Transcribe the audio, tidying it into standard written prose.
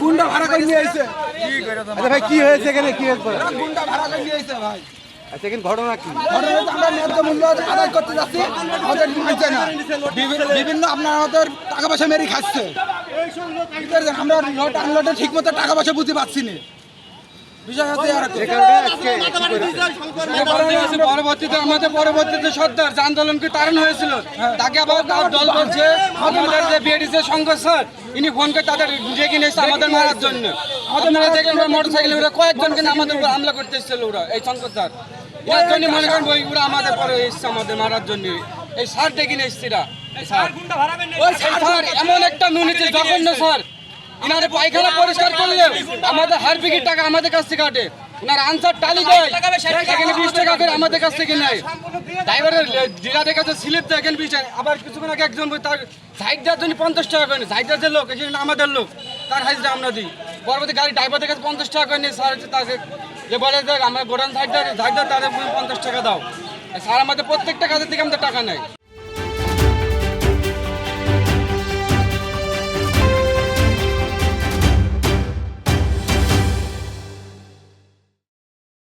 গুন্ডা ভাড়া করে নিয়ে এসেছে। ভাই কি হয়েছে এখানে? কি হয়েছে? গুন্ডা ভাড়া করে নিয়ে এসেছে ভাই। আচ্ছা, এখানে ঘটনা কি? ঘটনা আমরা ন্যায্য মূল্য আদায় করতে যাচ্ছি, আমাদের মানছে না। বিভিন্ন আপনার আমাদের টাকা পয়সা মেরে খাচ্ছে। আমরা লট আনলটে ঠিক মতো টাকা পয়সা বুঝতে পারছি না। পরবর্তীতে সর্দার যে আন্দোলনকে তারণ হয়েছিল, তাকে আবার দল বলছে আমাদের যে বিএডিসি শঙ্কর স্যার, ইনি ফোন করে তাদের ডেকে নিয়েছে আমাদের মারার জন্য। আমাদের মারা দেখলেন মোটর সাইকেলে ওরা কয়েকজনকে আমাদের উপর হামলা করতে এসেছিল। ওরা এই শঙ্কর স্যার এর জন্য মনে করেন ওরা আমাদের পরে এসছে আমাদের মারার জন্য। এই স্যার ডেকে নিয়ে এসছিরা। এমন একটা নুনিতে জঘন্য স্যার, ইনারে পায়খানা পরিষ্কার করলে আমাদের হার বিঘির টাকা আমাদের কাছ থেকে কাটে। ওনার আনসার টালি দেয়, এখানে 20 টাকা করে আমাদের কাছ থেকে নেয়। ড্রাইভারের ডিলারের কাছে স্লিপ দেয়, এখানে 20 টাকা। আবার কিছুক্ষণ আগে একজন তার সাইড দেওয়ার জন্য 50 টাকা করে নেয়। সাইড দেওয়ার যে লোক, এখানে আমাদের লোক, তার হাজিরা আমরা দিই। পরবর্তী গাড়ি ড্রাইভারের কাছে 50 টাকা করে নিয়ে স্যার তাকে যে বলে দেখ আমরা গোডাউন সাইড দেওয়ার তাদের 50 টাকা দাও। স্যার আমাদের প্রত্যেকটা কাজের থেকে আমাদের টাকা নেয়।